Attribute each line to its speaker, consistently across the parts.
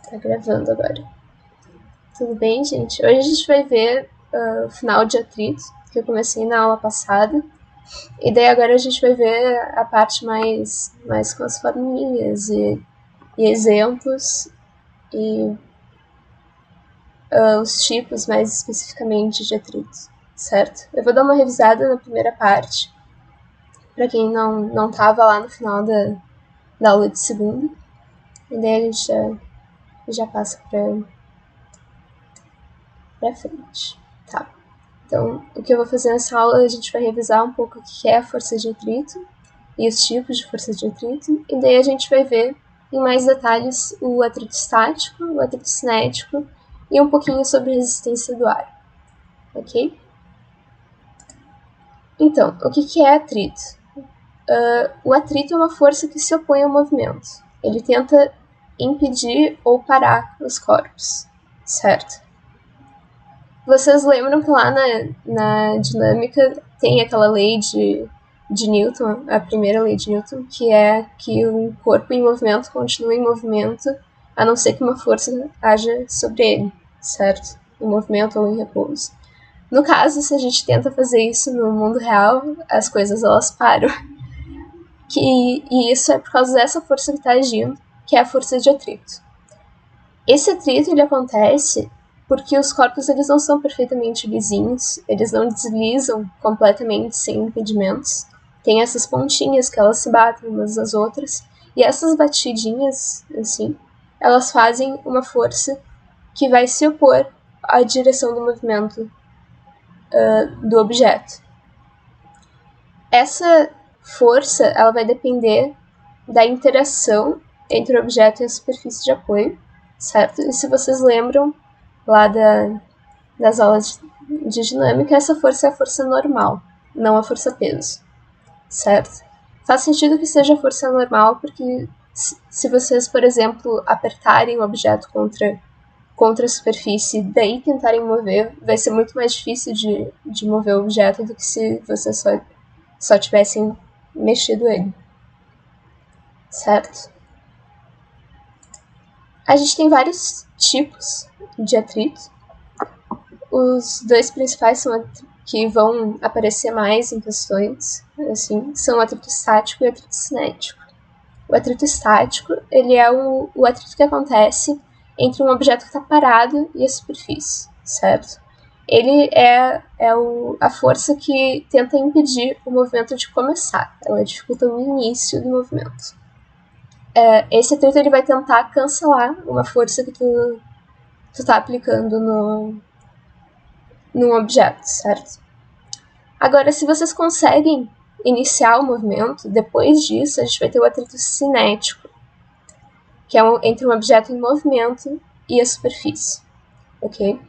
Speaker 1: Tá gravando agora. Tudo bem, gente? Hoje a gente vai ver o final de atrito, que eu comecei na aula passada. E daí agora a gente vai ver a parte mais com as forminhas e exemplos e os tipos mais especificamente de atrito, certo? Eu vou dar uma revisada na primeira parte, para quem não tava lá no final da aula de segunda. E daí a gente já passa pra frente. Tá. Então, o que eu vou fazer nessa aula, a gente vai revisar um pouco o que é a força de atrito e os tipos de força de atrito, e daí a gente vai ver em mais detalhes o atrito estático, o atrito cinético e um pouquinho sobre resistência do ar, ok? Então, o que é atrito? O atrito é uma força que se opõe ao movimento. Ele tenta impedir ou parar os corpos, certo? Vocês lembram que lá na dinâmica tem aquela lei de Newton, a primeira lei de Newton, que é que um corpo em movimento continua em movimento, a não ser que uma força haja sobre ele, certo? Em movimento ou em repouso. No caso, se a gente tenta fazer isso no mundo real, as coisas elas param. E isso é por causa dessa força que está agindo, que é a força de atrito. Esse atrito ele acontece porque os corpos eles não são perfeitamente lisinhos, eles não deslizam completamente sem impedimentos. Tem essas pontinhas que elas se batem umas nas outras, e essas batidinhas, assim, elas fazem uma força que vai se opor à direção do movimento do objeto. Essa força ela vai depender da interação entre o objeto e a superfície de apoio, certo? E se vocês lembram lá das aulas de dinâmica, essa força é a força normal, não a força peso, certo? Faz sentido que seja a força normal, porque se vocês, por exemplo, apertarem o objeto contra a superfície e daí tentarem mover, vai ser muito mais difícil de mover o objeto do que se vocês só tivessem mexido ele, certo? A gente tem vários tipos de atrito. Os dois principais que vão aparecer mais em questões, assim, são o atrito estático e o atrito cinético. O atrito estático, ele é o atrito que acontece entre um objeto que está parado e a superfície, certo? Ele é a força que tenta impedir o movimento de começar. Ela dificulta o início do movimento. Esse atrito ele vai tentar cancelar uma força que tu tá aplicando num objeto, certo? Agora, se vocês conseguem iniciar o movimento, depois disso a gente vai ter o atrito cinético, que é entre um objeto em movimento e a superfície, ok?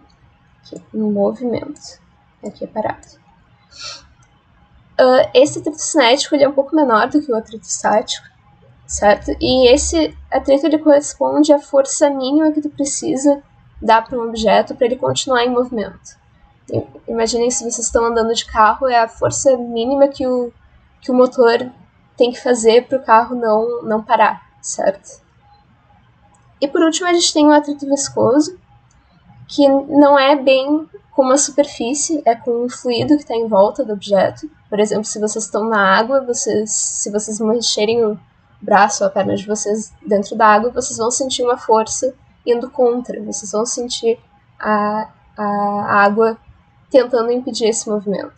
Speaker 1: Aqui, em movimento. Aqui é parado. Esse atrito cinético ele é um pouco menor do que o atrito estático, certo? E esse atrito ele corresponde à força mínima que tu precisa dar para um objeto para ele continuar em movimento. Imaginem se vocês estão andando de carro, é a força mínima que o motor tem que fazer para o carro não parar, certo? E por último a gente tem o atrito viscoso, que não é bem com uma superfície, é com um fluido que está em volta do objeto. Por exemplo, se vocês estão na água, se vocês mexerem o braço ou a perna de vocês dentro da água, vocês vão sentir uma força indo contra, vocês vão sentir a água tentando impedir esse movimento,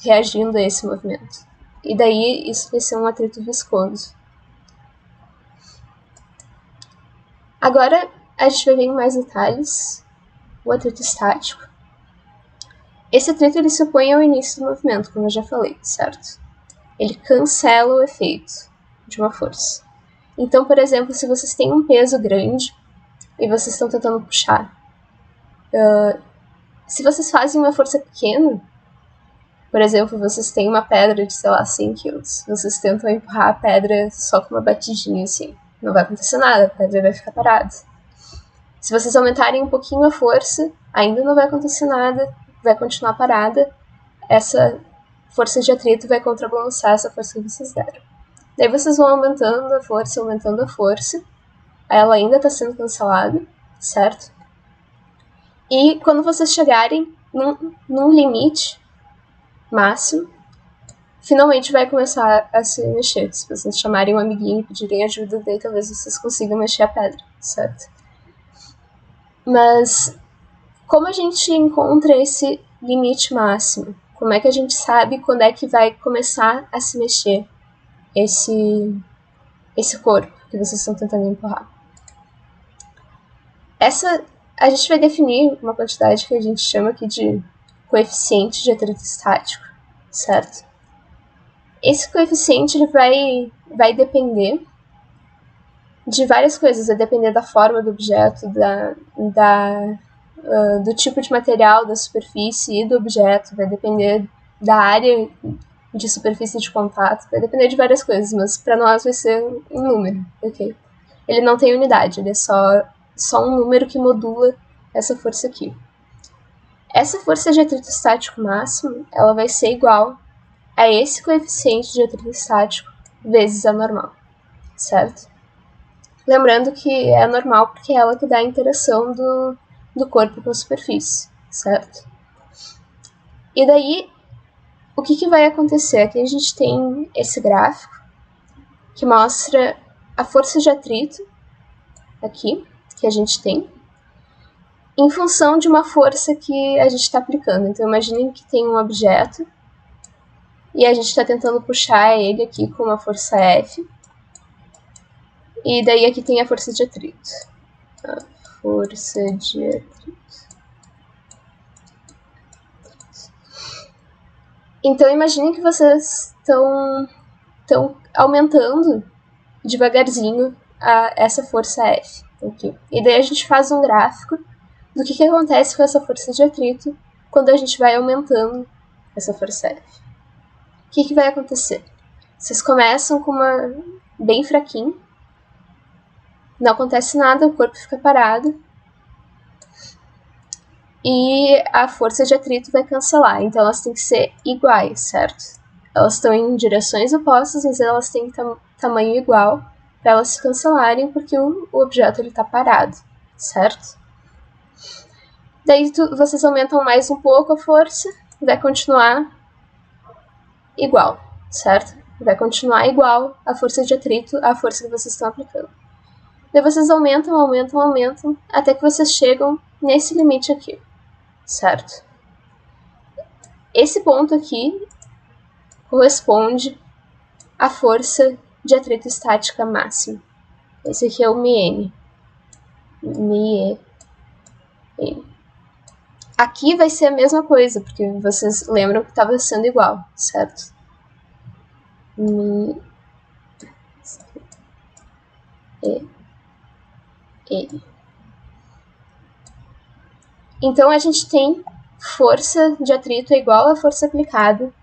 Speaker 1: reagindo a esse movimento. E daí isso vai ser um atrito viscoso. Agora a gente vai ver em mais detalhes o atrito estático. Esse atrito ele se opõe ao início do movimento, como eu já falei, certo? Ele cancela o efeito de uma força. Então, por exemplo, se vocês têm um peso grande e vocês estão tentando puxar, se vocês fazem uma força pequena, por exemplo, vocês têm uma pedra de, sei lá, 100 kg. Vocês tentam empurrar a pedra só com uma batidinha, assim. Não vai acontecer nada, a pedra vai ficar parada. Se vocês aumentarem um pouquinho a força, ainda não vai acontecer nada, vai continuar parada. Essa força de atrito vai contrabalançar essa força que vocês deram. Daí vocês vão aumentando a força, aí ela ainda está sendo cancelada. certo? E quando vocês chegarem num limite máximo, finalmente vai começar a se mexer. Se vocês chamarem um amiguinho e pedirem ajuda, daí talvez vocês consigam mexer a pedra, certo? Mas como a gente encontra esse limite máximo? Como é que a gente sabe quando é que vai começar a se mexer esse corpo que vocês estão tentando empurrar? A gente vai definir uma quantidade que a gente chama aqui de coeficiente de atrito estático, certo? Esse coeficiente ele vai depender de várias coisas, vai depender da forma do objeto, do tipo de material, da superfície e do objeto, vai depender da área de superfície de contato, vai depender de várias coisas, mas para nós vai ser um número, ok? Ele não tem unidade, ele é só um número que modula essa força aqui. Essa força de atrito estático máximo, ela vai ser igual a esse coeficiente de atrito estático vezes a normal, certo? Lembrando que é normal porque é ela que dá a interação do corpo com a superfície, certo? E daí, o que vai acontecer? Aqui a gente tem esse gráfico que mostra a força de atrito aqui, que a gente tem, em função de uma força que a gente está aplicando. Então, imaginem que tem um objeto e a gente está tentando puxar ele aqui com uma força F. E daí aqui tem a força de atrito. A força de atrito. Então, imaginem que vocês estão aumentando devagarzinho essa força F. Aqui. E daí a gente faz um gráfico do que acontece com essa força de atrito quando a gente vai aumentando essa força F. O que vai acontecer? Vocês começam com uma bem fraquinho, não acontece nada, o corpo fica parado e a força de atrito vai cancelar. Então elas têm que ser iguais, certo? Elas estão em direções opostas, mas elas têm tamanho igual para elas se cancelarem porque o objeto está parado, certo? Daí vocês aumentam mais um pouco a força, vai continuar igual, certo? Vai continuar igual a força de atrito à força que vocês estão aplicando. Daí vocês aumentam, até que vocês chegam nesse limite aqui, certo? Esse ponto aqui corresponde à força de atrito estática máxima. Esse aqui é o μn. Aqui vai ser a mesma coisa, porque vocês lembram que estava sendo igual, certo? Então a gente tem força de atrito igual à força aplicada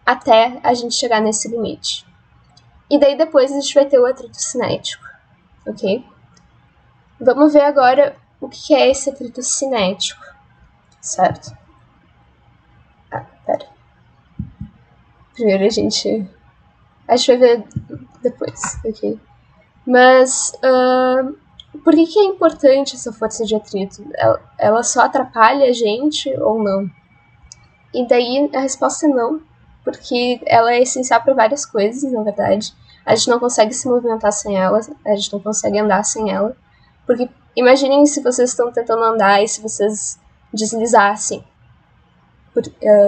Speaker 1: até a gente chegar nesse limite. E daí depois a gente vai ter o atrito cinético, ok? Vamos ver agora o que é esse atrito cinético, certo? Pera. Primeiro a gente vai ver depois, ok? Mas por que é importante essa força de atrito? Ela só atrapalha a gente ou não? E daí a resposta é não, porque ela é essencial para várias coisas, na verdade. A gente não consegue se movimentar sem ela, a gente não consegue andar sem ela. Porque imaginem se vocês estão tentando andar e se vocês deslizassem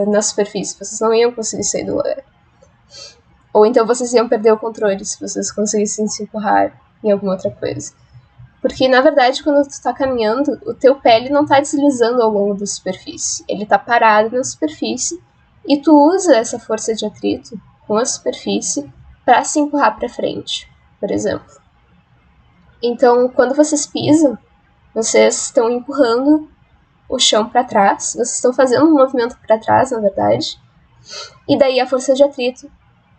Speaker 1: na superfície, vocês não iam conseguir sair do lugar. Ou então vocês iam perder o controle se vocês conseguissem se empurrar em alguma outra coisa. Porque, na verdade, quando tu tá caminhando, o teu pé ele não tá deslizando ao longo da superfície. Ele tá parado na superfície e tu usa essa força de atrito com a superfície para se empurrar para frente, por exemplo. Então, quando vocês pisam, vocês estão empurrando o chão para trás, vocês estão fazendo um movimento para trás, na verdade, e daí a força de atrito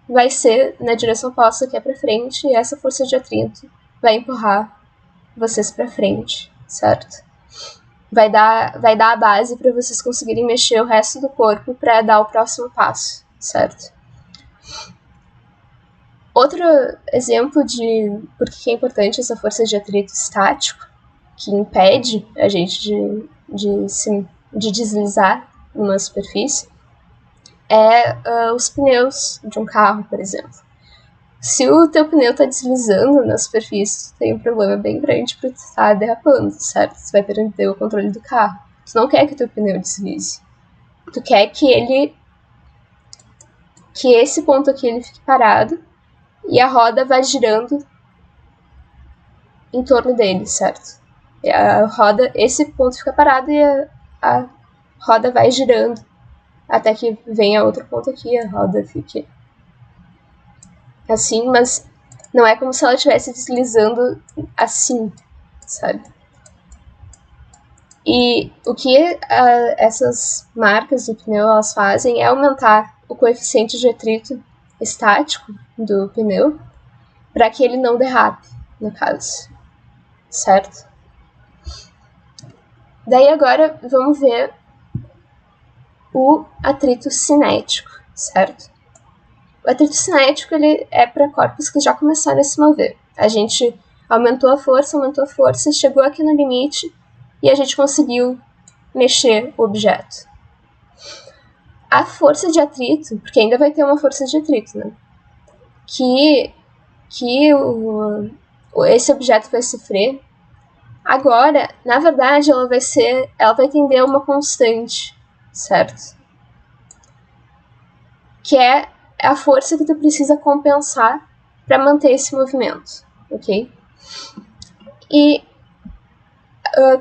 Speaker 1: vai ser na direção oposta, que é para frente, e essa força de atrito vai empurrar vocês para frente, certo? Vai dar a base para vocês conseguirem mexer o resto do corpo para dar o próximo passo, certo? Outro exemplo de por que é importante essa força de atrito estático que impede a gente de deslizar numa superfície é os pneus de um carro, por exemplo. Se o teu pneu tá deslizando na superfície, tu tem um problema bem grande porque tu tá derrapando, certo? Tu vai perder o controle do carro. Tu não quer que o teu pneu deslize. Tu quer que esse ponto aqui ele fique parado e a roda vai girando em torno dele, certo? E a roda, esse ponto fica parado e a roda vai girando até que venha outro ponto aqui, a roda fique assim, mas não é como se ela estivesse deslizando assim, sabe? E o que essas marcas de pneu elas fazem é aumentar o coeficiente de atrito estático do pneu para que ele não derrape, no caso, certo? Daí agora vamos ver o atrito cinético, certo? O atrito cinético ele é para corpos que já começaram a se mover. A gente aumentou a força, chegou aqui no limite e a gente conseguiu mexer o objeto. A força de atrito, porque ainda vai ter uma força de atrito, né? Que esse objeto vai sofrer. Agora, na verdade, ela vai tender a uma constante, certo? Que é a força que tu precisa compensar para manter esse movimento, ok? E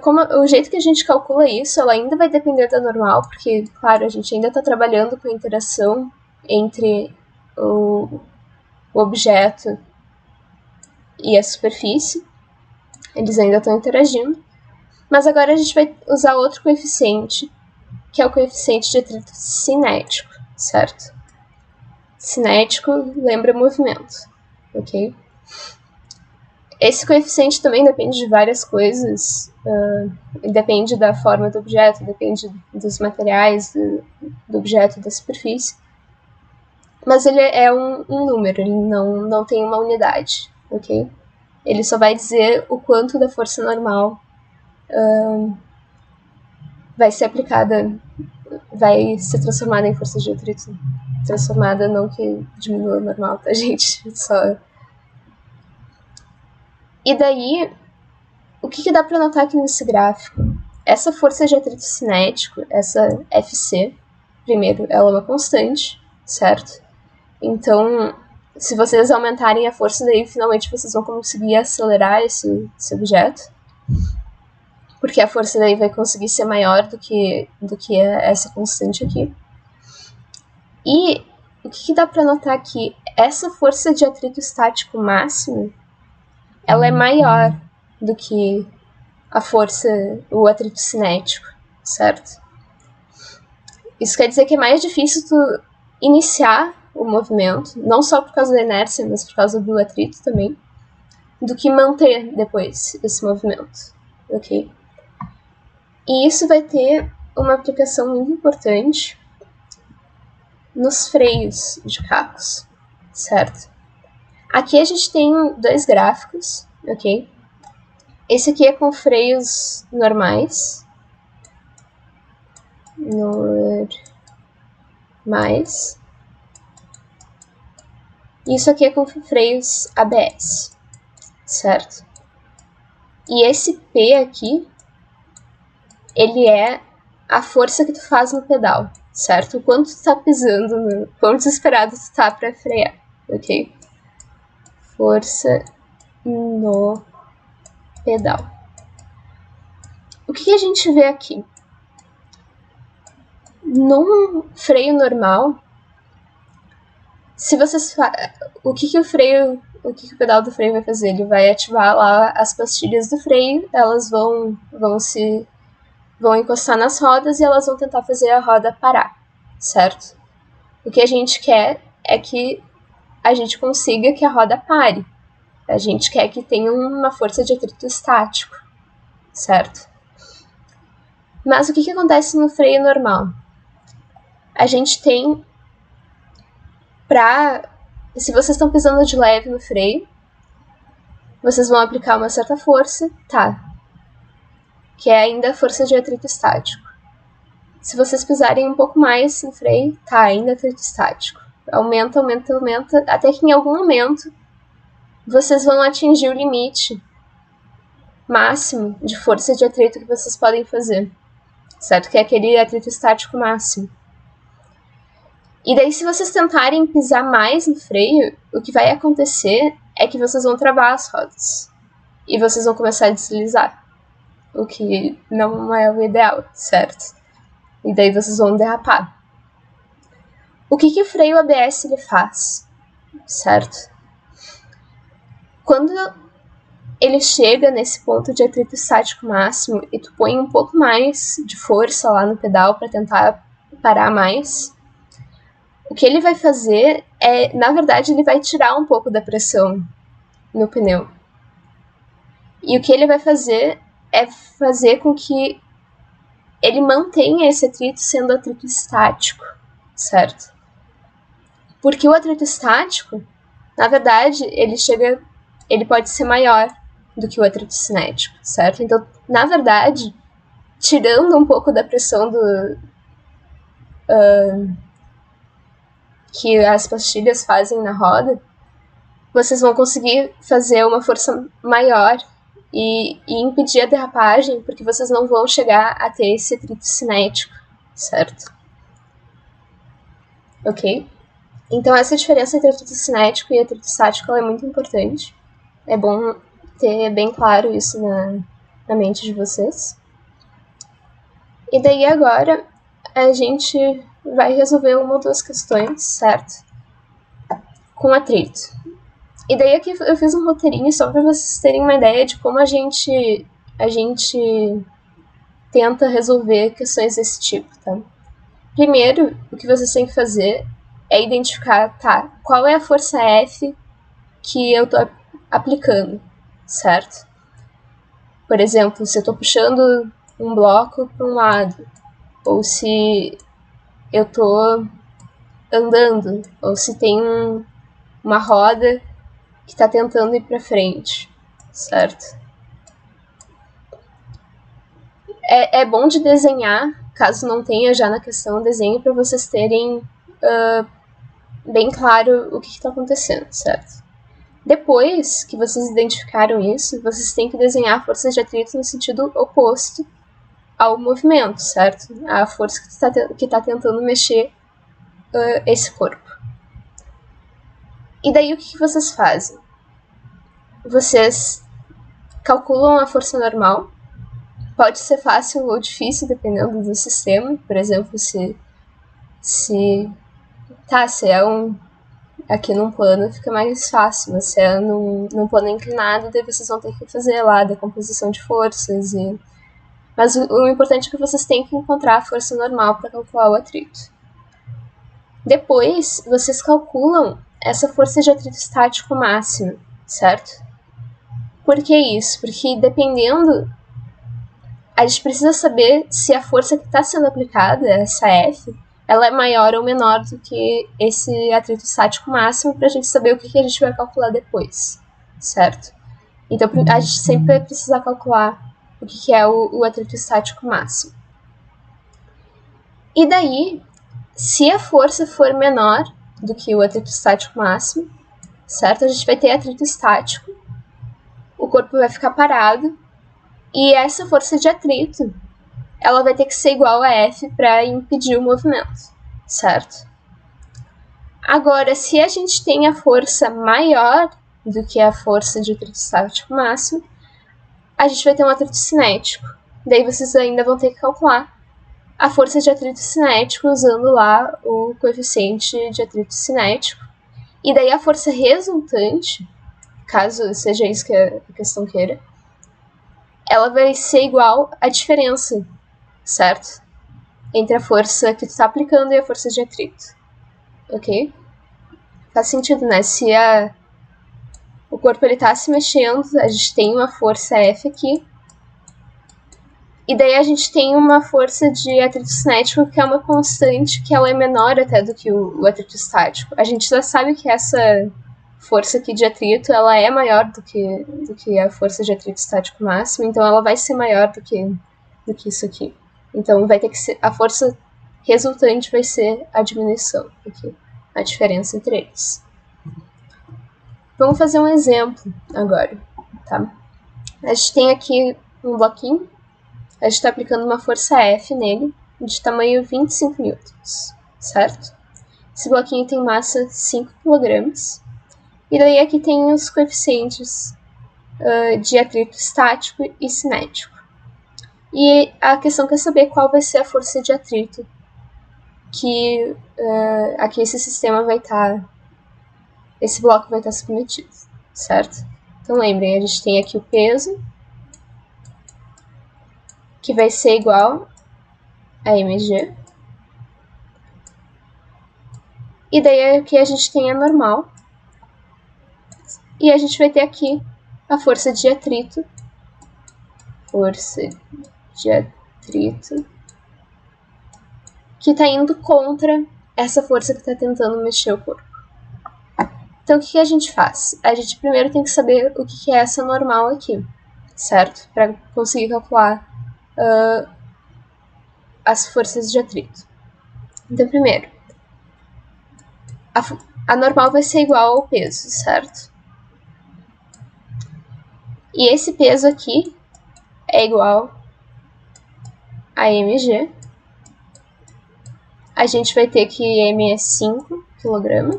Speaker 1: como o jeito que a gente calcula isso, ela ainda vai depender da normal, porque, claro, a gente ainda está trabalhando com a interação entre o objeto e a superfície. Eles ainda estão interagindo. Mas agora a gente vai usar outro coeficiente, que é o coeficiente de atrito cinético, certo? Cinético lembra movimento, ok? Esse coeficiente também depende de várias coisas, depende da forma do objeto, depende dos materiais do objeto, da superfície, mas ele é um número, ele não tem uma unidade, ok? Ele só vai dizer o quanto da força normal vai ser aplicada, vai ser transformada em força de atrito. Transformada, não que diminua o normal, tá, gente? Só... E daí, o que dá para notar aqui nesse gráfico? Essa força de atrito cinético, essa FC, primeiro, ela é uma constante, certo? Então, se vocês aumentarem a força, daí finalmente vocês vão conseguir acelerar esse objeto. Porque a força daí vai conseguir ser maior do que essa constante aqui. E o que dá para notar aqui? Essa força de atrito estático máximo, ela é maior do que a força, o atrito cinético, certo? Isso quer dizer que é mais difícil tu iniciar o movimento, não só por causa da inércia, mas por causa do atrito também, do que manter depois esse movimento, ok? E isso vai ter uma aplicação muito importante nos freios de carros, certo? Aqui a gente tem dois gráficos, ok? Esse aqui é com freios normais. Isso aqui é com freios ABS, certo? E esse P aqui, ele é a força que tu faz no pedal, certo? O quanto tu tá pisando, quanto desesperado tu tá pra frear, ok? Força no pedal. O que a gente vê aqui? Num freio normal, se vocês o que o pedal do freio vai fazer? Ele vai ativar lá as pastilhas do freio, elas vão encostar nas rodas e elas vão tentar fazer a roda parar, certo? O que a gente quer é que a gente consiga que a roda pare. A gente quer que tenha uma força de atrito estático, certo? Mas o que acontece no freio normal? A gente tem se vocês estão pisando de leve no freio, vocês vão aplicar uma certa força, tá? que é ainda a força de atrito estático. Se vocês pisarem um pouco mais no freio, tá ainda atrito estático. Aumenta, aumenta, aumenta, até que em algum momento vocês vão atingir o limite máximo de força de atrito que vocês podem fazer, certo? Que é aquele atrito estático máximo. E daí, se vocês tentarem pisar mais no freio, o que vai acontecer é que vocês vão travar as rodas. E vocês vão começar a deslizar. O que não é o ideal, certo? E daí vocês vão derrapar. O que o freio ABS ele faz, certo? Quando ele chega nesse ponto de atrito estático máximo e tu põe um pouco mais de força lá no pedal para tentar parar mais, o que ele vai fazer é, na verdade, ele vai tirar um pouco da pressão no pneu. E o que ele vai fazer é fazer com que ele mantenha esse atrito sendo atrito estático, certo? Porque o atrito estático, na verdade, ele pode ser maior do que o atrito cinético, certo? Então, na verdade, tirando um pouco da pressão que as pastilhas fazem na roda, vocês vão conseguir fazer uma força maior e impedir a derrapagem, porque vocês não vão chegar a ter esse atrito cinético, certo? Ok? Então, essa diferença entre atrito cinético e atrito estático é muito importante. É bom ter bem claro isso na mente de vocês. E daí agora a gente vai resolver uma ou duas questões, certo? Com atrito. E daí aqui eu fiz um roteirinho só para vocês terem uma ideia de como a gente tenta resolver questões desse tipo, tá? Primeiro, o que vocês têm que fazer é identificar, tá, qual é a força F que eu tô aplicando, certo? Por exemplo, se eu tô puxando um bloco para um lado, ou se eu tô andando, ou se tem uma roda que está tentando ir para frente, certo? É bom de desenhar, caso não tenha já na questão, desenho para vocês terem bem claro o que está acontecendo, certo? Depois que vocês identificaram isso, vocês têm que desenhar forças de atrito no sentido oposto ao movimento, certo? A força que está tentando mexer esse corpo. E daí o que vocês fazem? Vocês calculam a força normal. Pode ser fácil ou difícil, dependendo do sistema. Por exemplo, se é aqui num plano, fica mais fácil. Mas se é num plano inclinado, daí vocês vão ter que fazer lá a decomposição de forças. Mas o importante é que vocês têm que encontrar a força normal para calcular o atrito. Depois, vocês calculam essa força de atrito estático máxima, certo? Por que isso? Porque dependendo, a gente precisa saber se a força que está sendo aplicada, essa F, ela é maior ou menor do que esse atrito estático máximo, para a gente saber o que a gente vai calcular depois, certo? Então, a gente sempre vai precisar calcular o que é o atrito estático máximo. E daí, se a força for menor do que o atrito estático máximo, certo? A gente vai ter atrito estático, o corpo vai ficar parado, e essa força de atrito, ela vai ter que ser igual a F para impedir o movimento, certo? Agora, se a gente tem a força maior do que a força de atrito estático máximo, a gente vai ter um atrito cinético. Daí vocês ainda vão ter que calcular a força de atrito cinético usando lá o coeficiente de atrito cinético. E daí a força resultante, caso seja isso que a questão queira, ela vai ser igual à diferença, certo? Entre a força que tu está aplicando e a força de atrito. Ok? Faz sentido, né? Se o corpo está se mexendo, a gente tem uma força F aqui, e daí a gente tem uma força de atrito cinético que é uma constante, que ela é menor até do que o atrito estático. A gente já sabe que essa força aqui de atrito, ela é maior do que a força de atrito estático máximo, então ela vai ser maior do que isso aqui. Então vai ter que ser, a força resultante vai ser a diminuição aqui, a diferença entre eles. Vamos fazer um exemplo agora, tá? A gente tem aqui um bloquinho, a gente está aplicando uma força F nele, de tamanho 25 newtons, certo? Esse bloquinho tem massa 5 kg, e daí aqui tem os coeficientes de atrito estático e cinético. E a questão quer saber qual vai ser a força de atrito que aqui esse sistema vai estar, esse bloco vai estar submetido, certo? Então lembrem, a gente tem aqui o peso, que vai ser igual a mg. E daí aqui a gente tem a normal. E a gente vai ter aqui a força de atrito. Que está indo contra essa força que está tentando mexer o corpo. Então o que a gente faz? A gente primeiro tem que saber o que é essa normal aqui, certo? Para conseguir calcular as forças de atrito. Então primeiro, a normal vai ser igual ao peso, certo? E esse peso aqui é igual a mg. A gente vai ter que m é 5 kg.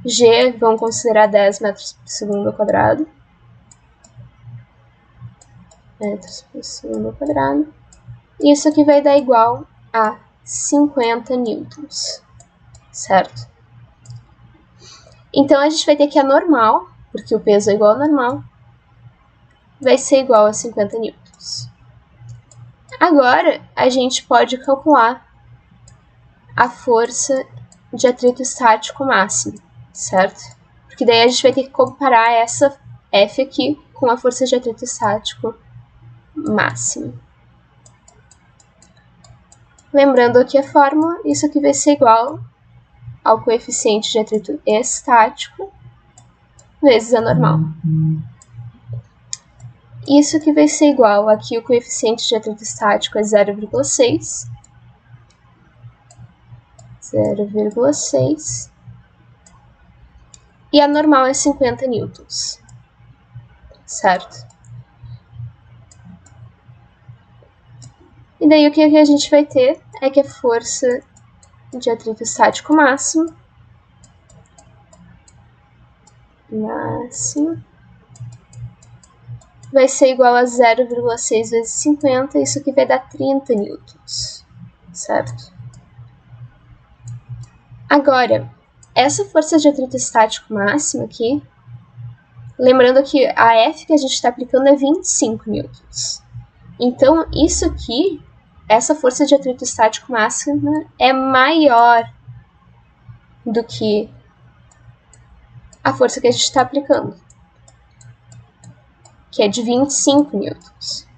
Speaker 1: G, vamos considerar 10 metros por segundo ao quadrado. Metros por segundo ao quadrado. E isso aqui vai dar igual a 50 newtons, certo? Então a gente vai ter que a normal, porque o peso é igual ao normal, vai ser igual a 50 newtons. Agora a gente pode calcular a força de atrito estático máximo, certo? Porque daí a gente vai ter que comparar essa F aqui com a força de atrito estático máximo. Lembrando aqui a fórmula, isso aqui vai ser igual ao coeficiente de atrito estático vezes a normal. Isso aqui vai ser igual, aqui o coeficiente de atrito estático é 0,6. 0,6. E a normal é 50 newtons, certo? E daí o que a gente vai ter é que a força de atrito estático máximo vai ser igual a 0,6 vezes 50, isso aqui vai dar 30 newtons, certo? Agora, essa força de atrito estático máximo aqui, lembrando que a F que a gente está aplicando é 25 newtons. Então, isso aqui, essa força de atrito estático máxima é maior do que a força que a gente está aplicando, que é de 25 newtons,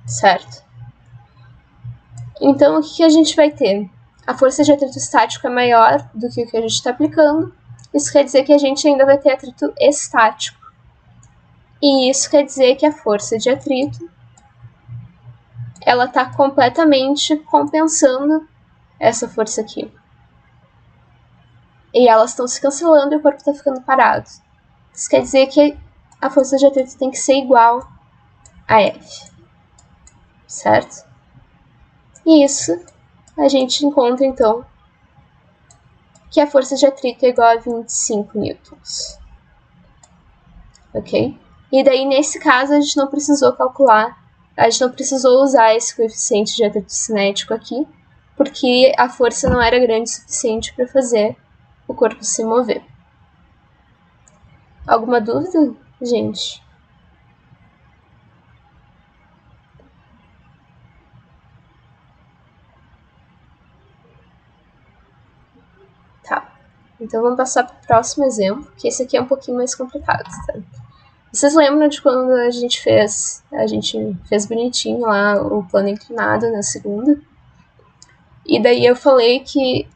Speaker 1: certo? Então, o que a gente vai ter? A força de atrito estático é maior do que o que a gente está aplicando, isso quer dizer que a gente ainda vai ter atrito estático. E isso quer dizer que a força de atrito ela está completamente compensando essa força aqui. E elas estão se cancelando e o corpo está ficando parado. Isso quer dizer que a força de atrito tem que ser igual a F, certo? E isso a gente encontra, então, que a força de atrito é igual a 25 newtons. Ok? E daí, nesse caso, a gente não precisou calcular, a gente não precisou usar esse coeficiente de atrito cinético aqui, porque a força não era grande o suficiente para fazer o corpo se mover. Alguma dúvida, gente? Tá. Então vamos passar para o próximo exemplo, que esse aqui é um pouquinho mais complicado, tá? Vocês lembram de quando a gente fez bonitinho lá o plano inclinado na segunda? E daí eu falei que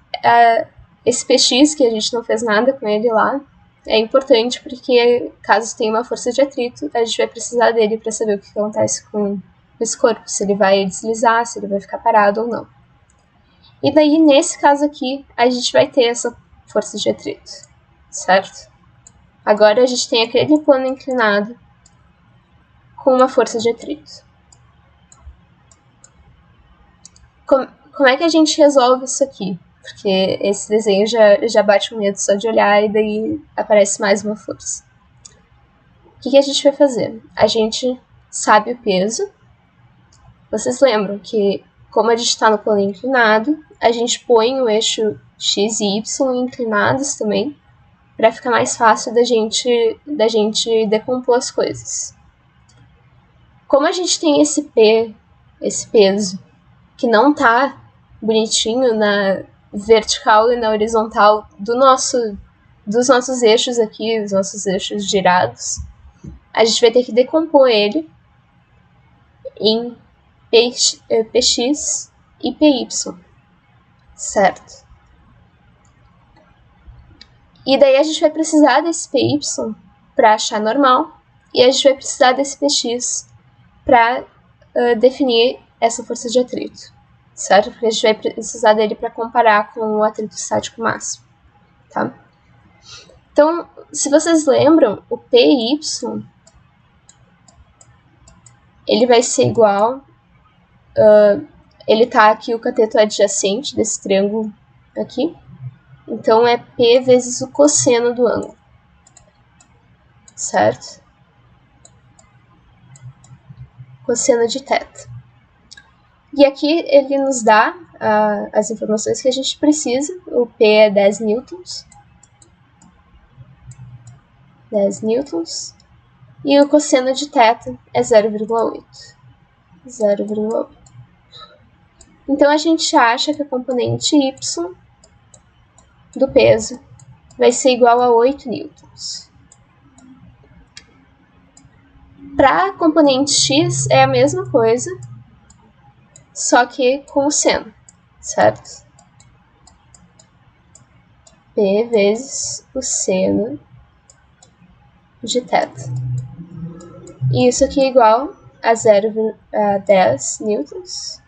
Speaker 1: esse px, que a gente não fez nada com ele lá, é importante porque caso tenha uma força de atrito, a gente vai precisar dele para saber o que acontece com esse corpo, se ele vai deslizar, se ele vai ficar parado ou não. E daí, nesse caso aqui, a gente vai ter essa força de atrito, certo? Agora a gente tem aquele plano inclinado com uma força de atrito. Como é que a gente resolve isso aqui? Porque esse desenho já bate um medo só de olhar e daí aparece mais uma força. O que a gente vai fazer? A gente sabe o peso. Vocês lembram que, como a gente está no plano inclinado, a gente põe o eixo x e y inclinados também, para ficar mais fácil da gente decompor as coisas. Como a gente tem esse peso, que não está bonitinho na vertical e na horizontal dos nossos eixos aqui, dos nossos eixos girados, a gente vai ter que decompor ele em px e py, certo? E daí a gente vai precisar desse py para achar normal e a gente vai precisar desse px para definir essa força de atrito, certo? Porque a gente vai precisar dele para comparar com o atrito estático máximo, tá? Então, se vocês lembram, o py ele vai ser igual, ele tá aqui o cateto adjacente desse triângulo aqui, então é P vezes o cosseno do ângulo, certo? Cosseno de θ. E aqui ele nos dá as informações que a gente precisa. O P é 10 newtons. 10 newtons. E o cosseno de θ é 0,8. 0,8. Então, a gente acha que a componente y do peso vai ser igual a 8 newtons. Para a componente x é a mesma coisa, só que com o seno, certo? P vezes o seno de θ. E isso aqui é igual a 10 newtons.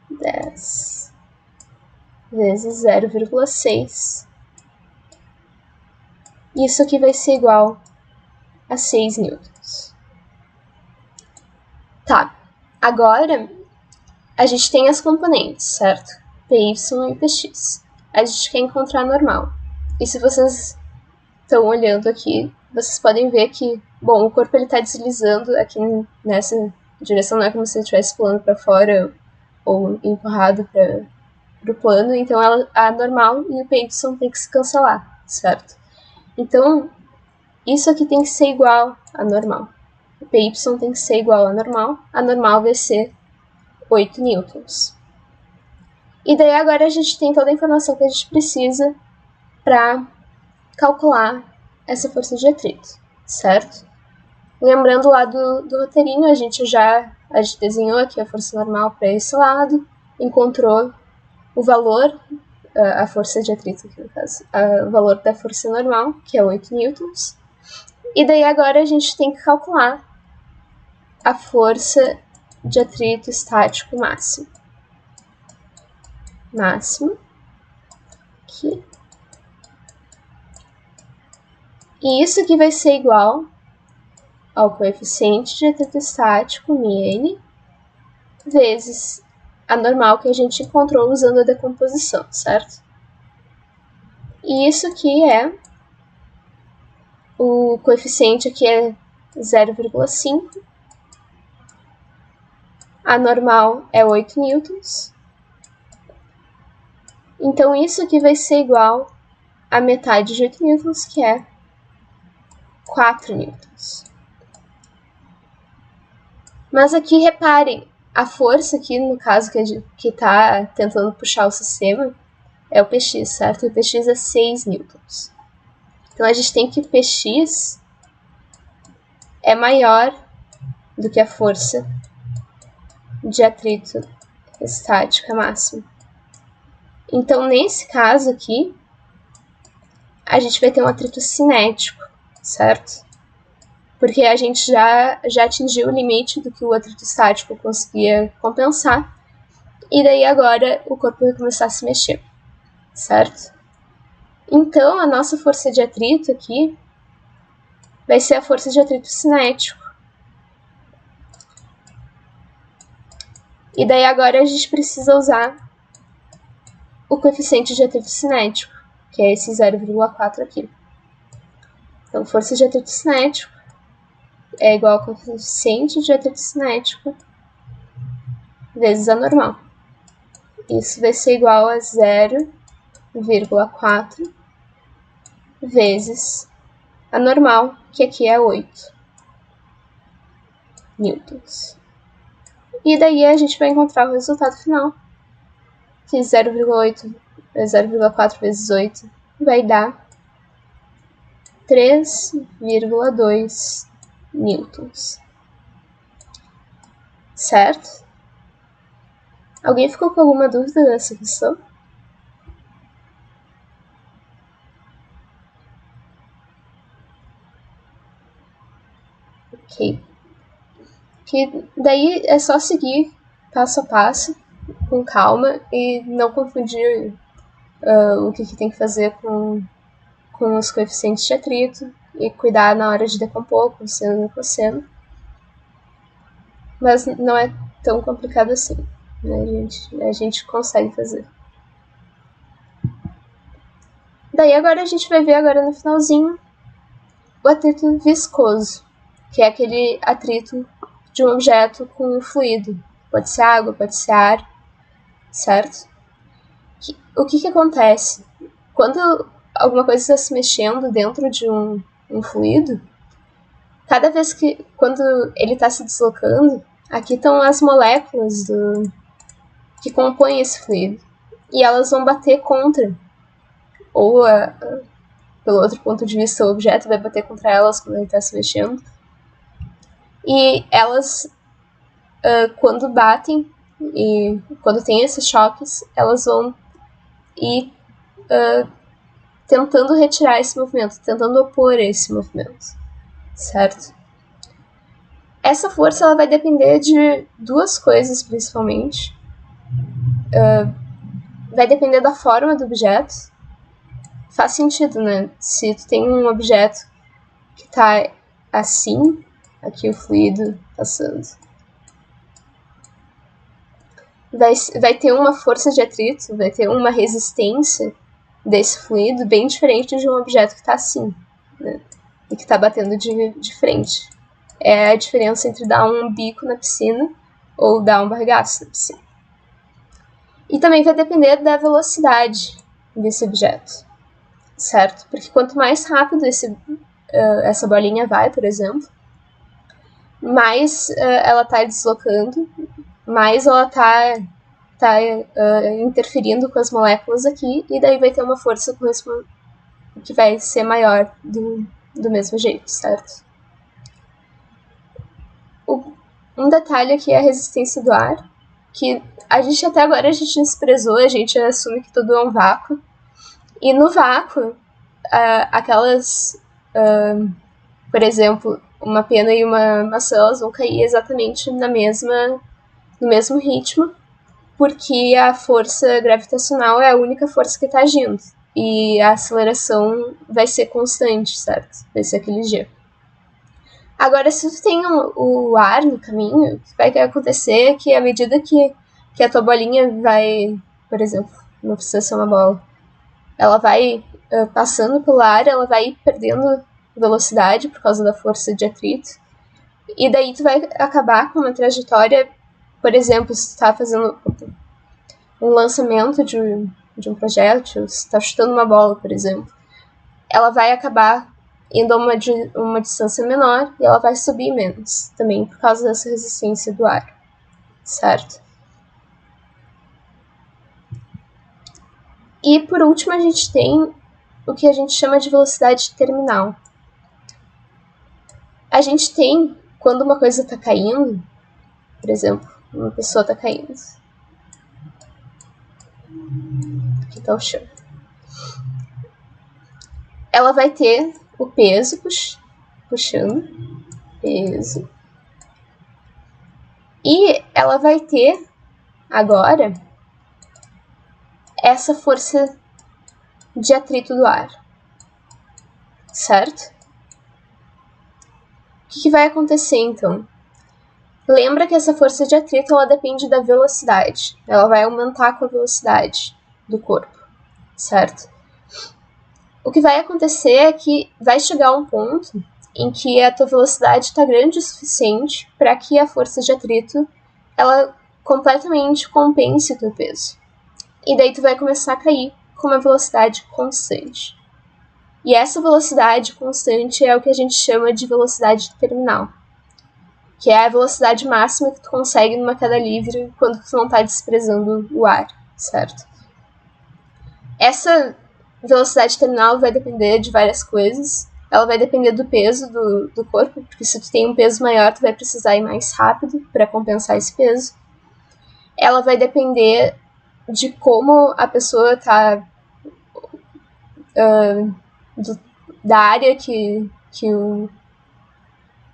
Speaker 1: 10 vezes 0,6. Isso aqui vai ser igual a 6 newtons. Tá, agora a gente tem as componentes, certo? Py e px. A gente quer encontrar a normal. E se vocês estão olhando aqui, vocês podem ver que, bom, o corpo está deslizando aqui nessa direção, não é como se ele estivesse pulando para fora ou empurrado para o plano, então a normal e o py tem que se cancelar, certo? Então, isso aqui tem que ser igual a normal. O py tem que ser igual a normal vai ser 8 newtons. E daí agora a gente tem toda a informação que a gente precisa para calcular essa força de atrito, certo? Lembrando lá do roteirinho, a gente desenhou aqui a força normal para esse lado, encontrou o valor, a força de atrito aqui no caso, o valor da força normal, que é 8 newtons, e daí agora a gente tem que calcular a força de atrito estático máximo. Aqui. E isso aqui vai ser igual ao coeficiente de atrito estático, μn, vezes a normal que a gente encontrou usando a decomposição, certo? E isso aqui é, o coeficiente aqui é 0,5, a normal é 8 newtons, então isso aqui vai ser igual a metade de 8 newtons, que é 4 newtons. Mas aqui reparem, a força aqui, no caso que está tentando puxar o sistema, é o px, certo? E o px é 6 newtons. Então a gente tem que px é maior do que a força de atrito estática máxima. Então, nesse caso aqui, a gente vai ter um atrito cinético, certo? Porque a gente já atingiu o limite do que o atrito estático conseguia compensar, e daí agora o corpo vai começar a se mexer, certo? Então, a nossa força de atrito aqui vai ser a força de atrito cinético. E daí agora a gente precisa usar o coeficiente de atrito cinético, que é esse 0,4 aqui. Então, força de atrito cinético é igual ao coeficiente de atrito cinético vezes a normal. Isso vai ser igual a 0,4 vezes a normal, que aqui é 8 newtons. E daí a gente vai encontrar o resultado final, que 0,4 vezes 8 vai dar 3,2 newtons. Certo? Alguém ficou com alguma dúvida dessa questão? Ok. Que daí é só seguir passo a passo, com calma, e não confundir o que tem que fazer com os coeficientes de atrito, e cuidar na hora de decompor, com seno e cosseno. Mas não é tão complicado assim, né, a gente consegue fazer. Daí agora a gente vai ver agora no finalzinho o atrito viscoso, que é aquele atrito de um objeto com um fluido. Pode ser água, pode ser ar, certo? O que acontece? Quando alguma coisa está se mexendo dentro de um fluido, cada vez que, quando ele está se deslocando, aqui estão as moléculas que compõem esse fluido. E elas vão bater contra, ou pelo outro ponto de vista, o objeto vai bater contra elas quando ele está se mexendo. E elas, quando batem, e quando tem esses choques, elas vão ir tentando retirar esse movimento, tentando opor esse movimento, certo? Essa força ela vai depender de duas coisas, principalmente. Vai depender da forma do objeto. Faz sentido, né? Se tu tem um objeto que tá assim, aqui o fluido passando, vai ter uma força de atrito, vai ter uma resistência desse fluido bem diferente de um objeto que tá assim, né? E que tá batendo de frente. É a diferença entre dar um bico na piscina ou dar um barregaço na piscina. E também vai depender da velocidade desse objeto, certo? Porque quanto mais rápido essa bolinha vai, por exemplo, mais ela está deslocando, mais ela está interferindo com as moléculas aqui, e daí vai ter uma força que vai ser maior do mesmo jeito, certo? Um detalhe aqui é a resistência do ar, que a gente até agora a gente desprezou, a gente assume que tudo é um vácuo. E no vácuo, aquelas, por exemplo, uma pena e uma maçã, elas vão cair exatamente no mesmo ritmo, porque a força gravitacional é a única força que está agindo. E a aceleração vai ser constante, certo? Vai ser aquele G. Agora, se tu tem o ar no caminho, o que vai acontecer é que à medida que a tua bolinha vai, por exemplo, não precisa ser uma bola, ela vai passando pelo ar, ela vai perdendo velocidade por causa da força de atrito, e daí tu vai acabar com uma trajetória, por exemplo, se tu tá fazendo um lançamento de um projétil, se tu tá chutando uma bola, por exemplo, ela vai acabar indo a uma distância menor e ela vai subir menos, também por causa dessa resistência do ar, certo? E por último a gente tem o que a gente chama de velocidade terminal. A gente tem, quando uma coisa está caindo, por exemplo, uma pessoa está caindo, aqui tá o chão. Ela vai ter o peso puxando, peso. E ela vai ter, agora, essa força de atrito do ar. Certo? O que vai acontecer, então? Lembra que essa força de atrito ela depende da velocidade. Ela vai aumentar com a velocidade do corpo, certo? O que vai acontecer é que vai chegar um ponto em que a tua velocidade está grande o suficiente para que a força de atrito ela completamente compense o teu peso. E daí tu vai começar a cair com uma velocidade constante. E essa velocidade constante é o que a gente chama de velocidade terminal, que é a velocidade máxima que tu consegue numa queda livre quando tu não está desprezando o ar, certo? Essa velocidade terminal vai depender de várias coisas. Ela vai depender do peso do corpo, porque se tu tem um peso maior, tu vai precisar ir mais rápido para compensar esse peso. Ela vai depender de como a pessoa está da área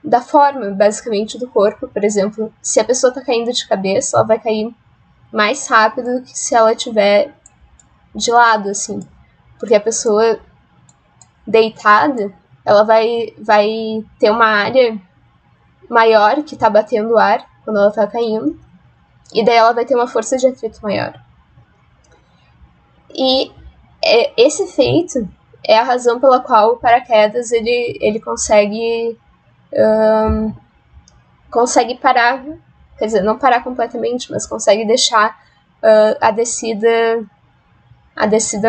Speaker 1: da forma, basicamente, do corpo. Por exemplo, se a pessoa está caindo de cabeça, ela vai cair mais rápido que se ela estiver de lado, assim. Porque a pessoa deitada, ela vai ter uma área maior que está batendo o ar quando ela está caindo, e daí ela vai ter uma força de atrito maior. E esse efeito é a razão pela qual o paraquedas ele consegue parar, quer dizer, não parar completamente, mas consegue deixar a descida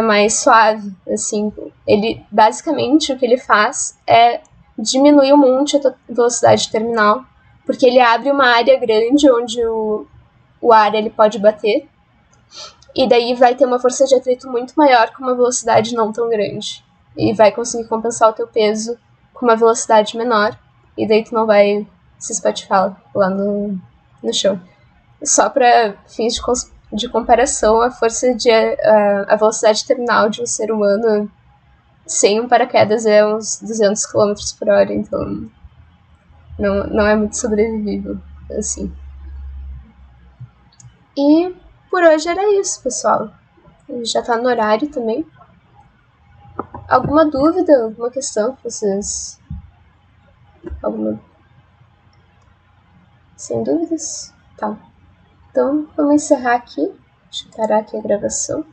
Speaker 1: mais suave, assim. Ele, basicamente, o que ele faz é diminuir um monte a velocidade terminal, porque ele abre uma área grande onde o ar ele pode bater, e daí vai ter uma força de atrito muito maior com uma velocidade não tão grande, e vai conseguir compensar o teu peso com uma velocidade menor, e daí tu não vai se espatifar lá no chão. Só para fins de comparação, a força a velocidade terminal de um ser humano sem um paraquedas é uns 200 km por hora, então não é muito sobrevivível, assim. E por hoje era isso, pessoal. Já tá no horário também. Alguma dúvida, alguma questão que vocês... Sem dúvidas? Tá. Então, vamos encerrar aqui. Deixa eu parar aqui a gravação.